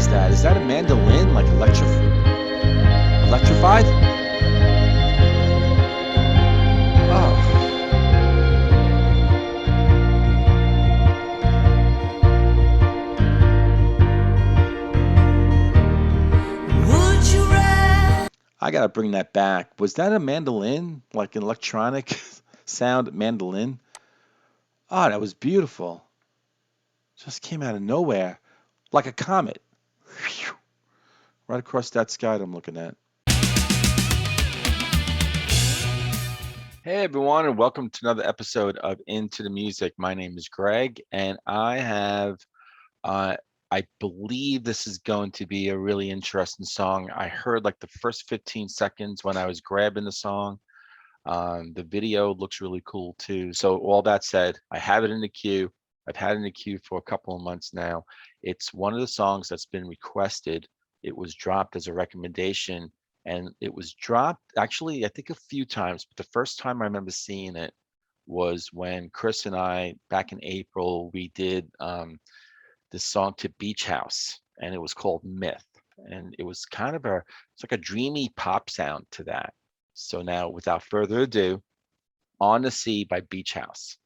is that? Is that a mandolin, like electrified? Oh, Would you rather? I gotta bring that back. Was that a mandolin, like an electronic sound mandolin? Oh, that was beautiful. Just came out of nowhere, like a comet. Phew. Right across that sky that I'm looking at. Hey everyone, and welcome to another episode of Into the Music. My name is Greg, and uh, I believe this is going to be a really interesting song. I heard like the first 15 seconds when I was grabbing the song. The video looks really cool too. So all that said, I have it in the queue. I've had it in the queue for a couple of months now. It's one of the songs that's been requested. It was dropped as a recommendation, and it was dropped actually, I think a few times, but the first time I remember seeing it was when Chris and I, back in April, we did this song to Beach House, and it was called Myth. And it was kind of it's like a dreamy pop sound to that. So now, without further ado, On the Sea by Beach House.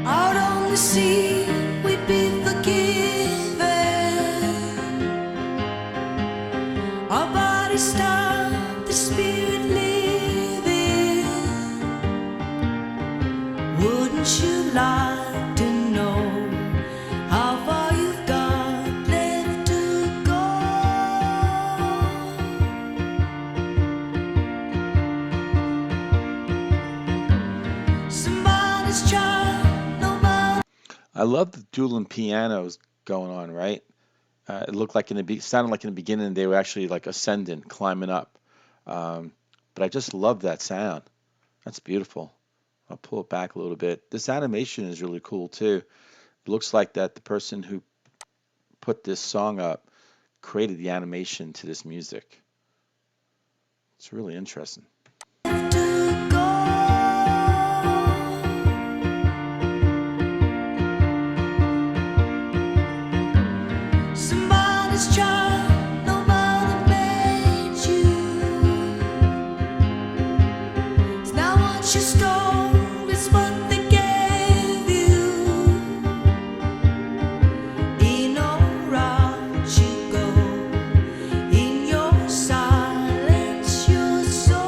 Out on the sea, we'd be forgiven. Our bodies stop, the spirit living. Wouldn't you like to know how far you've got left to go? Somebody's child, nobody. I love the dueling pianos going on, right? It looked like sounded like in the beginning they were actually like ascending, climbing up. Um, but I just love that sound. That's beautiful. I'll pull it back a little bit. This animation is really cool too. It looks like that the person who put this song up created the animation to this music. It's really interesting. Somebody's child, nobody made you. It's not what you stole, it's what they gave you. In all route you go, in your silence, your soul.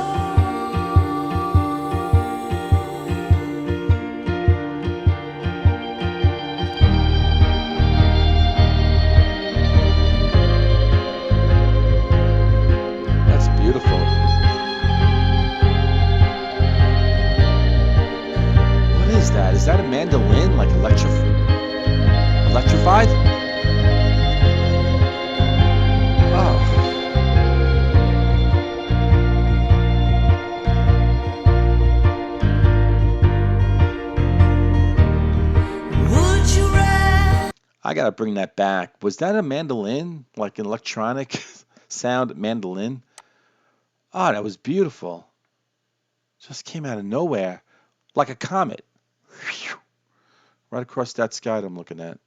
That's beautiful. What is that? Is that a mandolin, like electrified? Oh, Would you rather? I gotta bring that back. Was that a mandolin, like an electronic sound mandolin? Oh, that was beautiful. Just came out of nowhere, like a comet. Phew. Right across that sky that I'm looking at.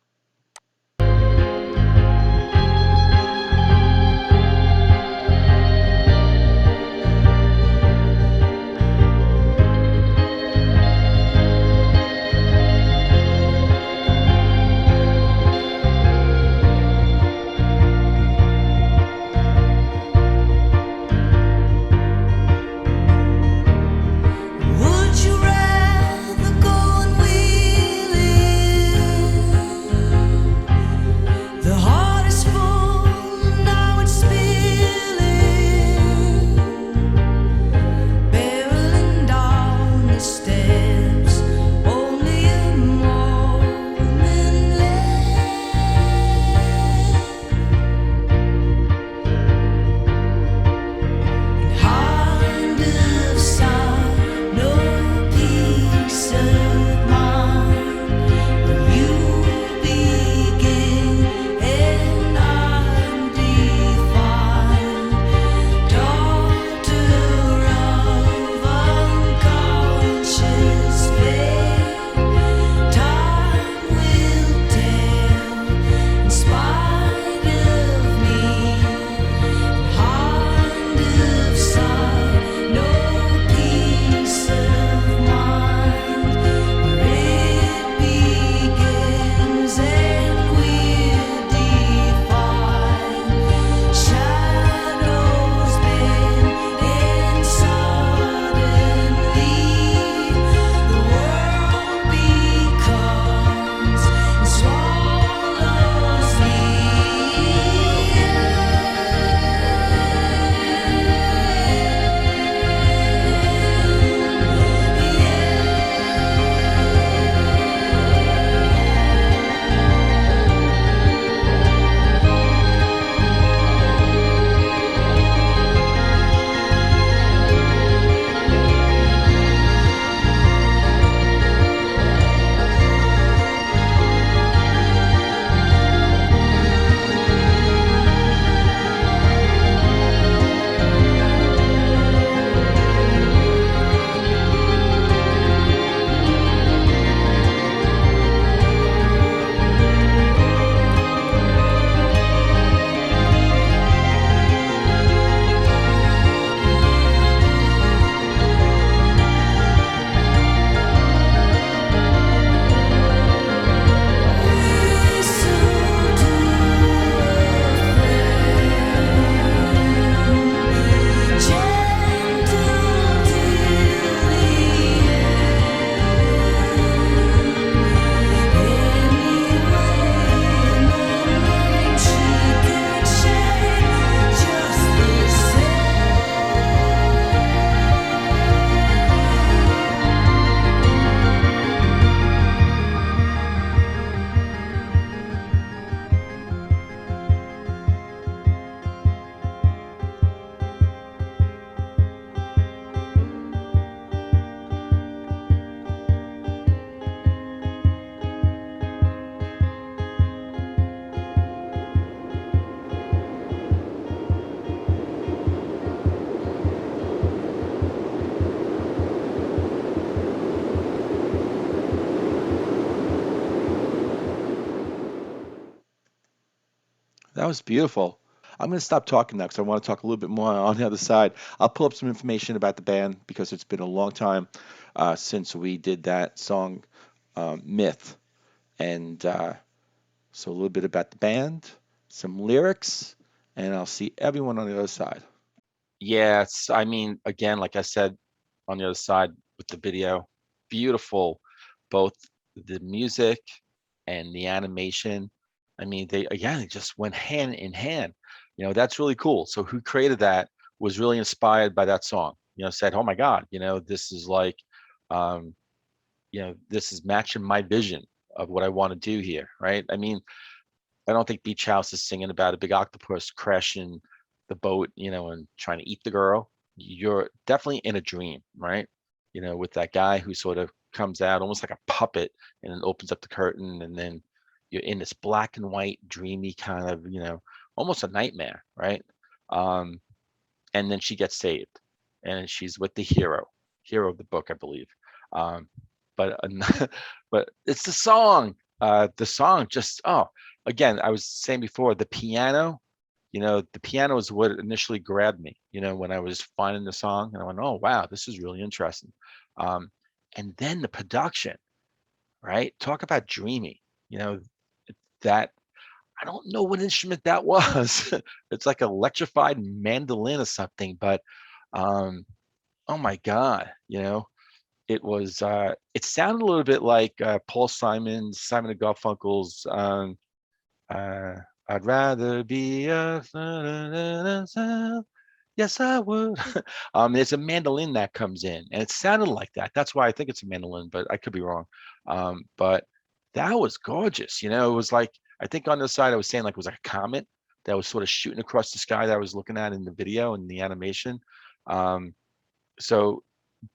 Would you rather go and wheeling That was beautiful. I'm going to stop talking now because I want to talk a little bit more on the other side. I'll pull up some information about the band because it's been a long time since we did that song, Myth. And so a little bit about the band, some lyrics, and I'll see everyone on the other side. Yes, I mean, again, like I said, on the other side with the video, beautiful, both the music and the animation. I mean, they again, it just went hand in hand. That's really cool. So who created that was really inspired by that song. Said, "Oh my God, this is like, um, this is matching my vision of what I want to do here, right?" I mean, I don't think Beach House is singing about a big octopus crashing the boat, and trying to eat the girl. You're definitely in a dream, right? With that guy who sort of comes out almost like a puppet and then opens up the curtain, and then you're in this black and white, dreamy kind of, almost a nightmare, right? Um, and then she gets saved, and she's with the hero of the book, I believe. Um, but but it's the song. The song just again, I was saying before, the piano. The piano is what initially grabbed me. When I was finding the song, and I went, "Oh wow, this is really interesting." Um, and then the production, right? Talk about dreamy. You know that I don't know what instrument that was. It's like electrified mandolin or something, but um, oh my God, it sounded a little bit like Paul Simon and Garfunkel's uh, I'd rather be a yes I would. There's a mandolin that comes in and it sounded like that. That's why I think it's a mandolin, but I could be wrong. But that was gorgeous. It was like I think on the side I was saying like it was like a comet that was sort of shooting across the sky that I was looking at in the video and the animation. Um, so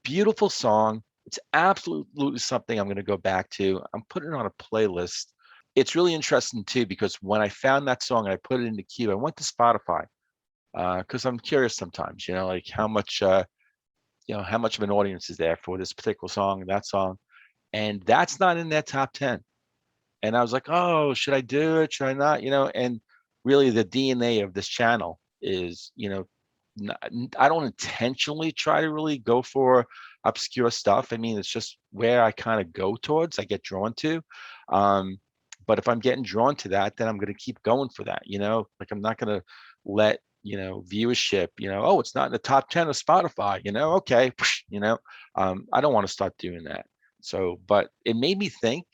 beautiful song. It's absolutely something I'm going to go back to. I'm putting it on a playlist. It's really interesting too because when I found that song and I put it in the queue, I went to Spotify because I'm curious sometimes, like how much of an audience is there for this particular song and that song, and that's not in their top 10. And I was like, oh, should I do it? Should I not? And really the DNA of this channel is, I don't intentionally try to really go for obscure stuff. I mean, it's just where I kind of go towards, I get drawn to. Um, but if I'm getting drawn to that, then I'm going to keep going for that, like I'm not going to let, viewership, oh, it's not in the top 10 of Spotify, okay, I don't want to start doing that. So, but it made me think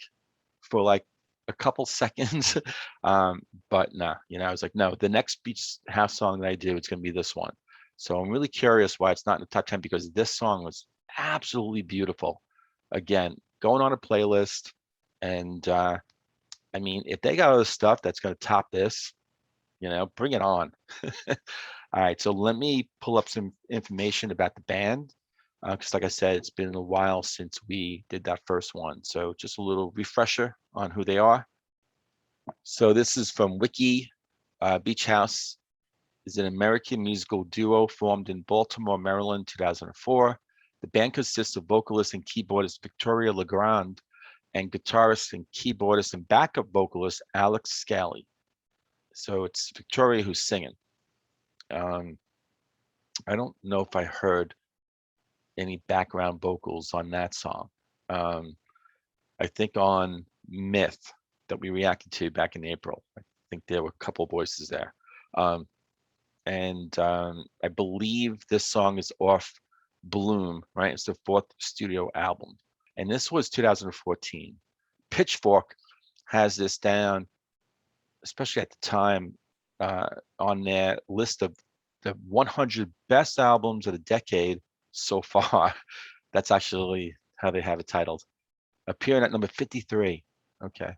for like a couple seconds. But nah, I was like, no, the next Beach House song that I do, it's going to be this one. So I'm really curious why it's not in the top 10 because this song was absolutely beautiful. Again, going on a playlist. And I mean, if they got other stuff that's going to top this, bring it on. All right, so let me pull up some information about the band because, like I said, it's been a while since we did that first one. So just a little refresher on who they are. So this is from Wiki. Beach House is an American musical duo formed in Baltimore, Maryland, 2004. The band consists of vocalist and keyboardist Victoria Legrand and guitarist and keyboardist and backup vocalist Alex Scally. So it's Victoria who's singing. I don't know if I heard any background vocals on that song. I think on Myth that we reacted to back in April, I think there were a couple voices there. And I believe this song is off Bloom, right? It's the fourth studio album. And this was 2014. Pitchfork has this down, especially at the time, on their list of the 100 best albums of the decade so far. That's actually how they have it titled. Appearing at number 53. Okay.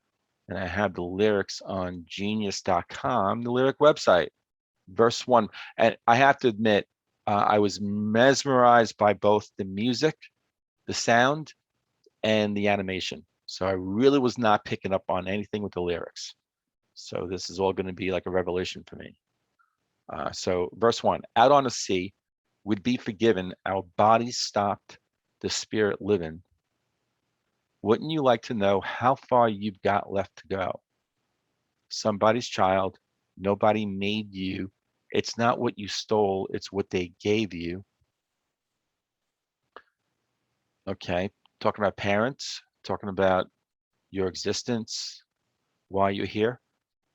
And I have the lyrics on genius.com, the lyric website. Verse 1. And I have to admit, I was mesmerized by both the music, the sound, and the animation. So I really was not picking up on anything with the lyrics. So this is all going to be like a revelation for me. So verse 1. Out on the sea, we'd be forgiven. Our bodies stopped, the spirit living. Wouldn't you like to know how far you've got left to go? Somebody's child, Nobody made you. It's not what you stole, it's what they gave you. Okay, talking about parents, talking about your existence, why you're here.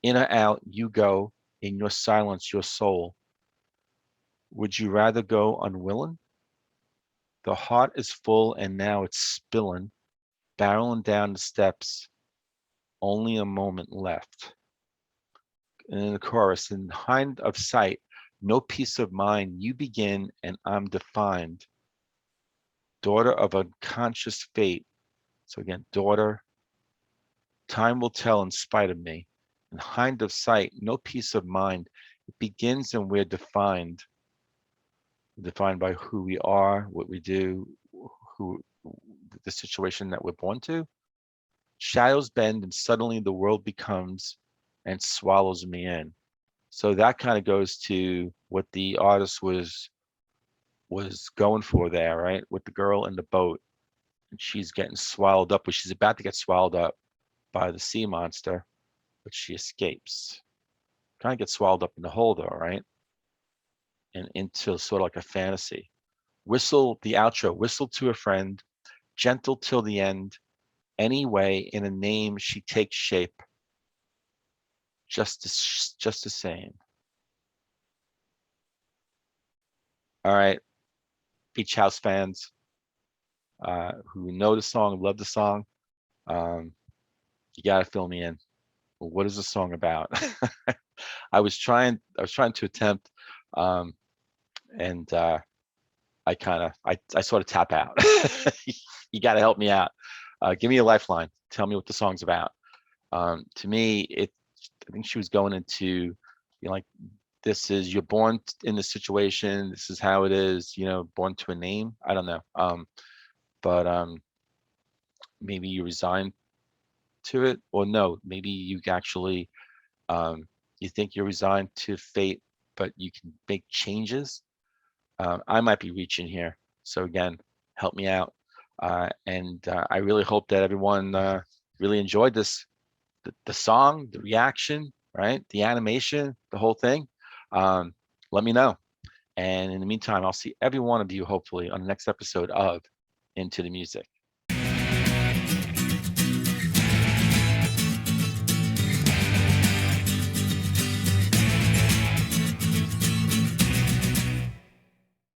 In or out, you go. In your silence, your soul. Would you rather go unwilling? The heart is full and now it's spilling, barreling down the steps, only a moment left. And in the chorus, in hind of sight, no peace of mind, you begin and I'm defined. Daughter of unconscious fate. So again, daughter, time will tell in spite of me. In hind of sight, no peace of mind. It begins and we're defined by who we are, what we do, who the situation that we're born to. Shadows bend and suddenly the world becomes and swallows me in. So that kind of goes to what the artist was going for there, right? With the girl in the boat, and she's getting swallowed up, but she's about to get swallowed up by the sea monster, but she escapes. Kind of gets swallowed up in the hole though, right? And into sort of like a fantasy. Whistle the outro, whistle to a friend, gentle till the end. Anyway, in a name she takes shape, just the same. All right, Beach House fans who know the song, love the song, um, you gotta fill me in. What is the song about? I was trying to attempt, um, and I sort of tap out. You got to help me out. Give me a lifeline. Tell me what the song's about. To me, I think she was going into, like, this is, you're born in this situation. This is how it is. Born to a name. I don't know. But maybe you resign to it, or no, maybe you actually, you think you're resigned to fate, but you can make changes. I might be reaching here. So again, help me out. And I really hope that everyone really enjoyed the song, the reaction, right? The animation, the whole thing. Let me know. And in the meantime, I'll see every one of you hopefully on the next episode of Into the Music.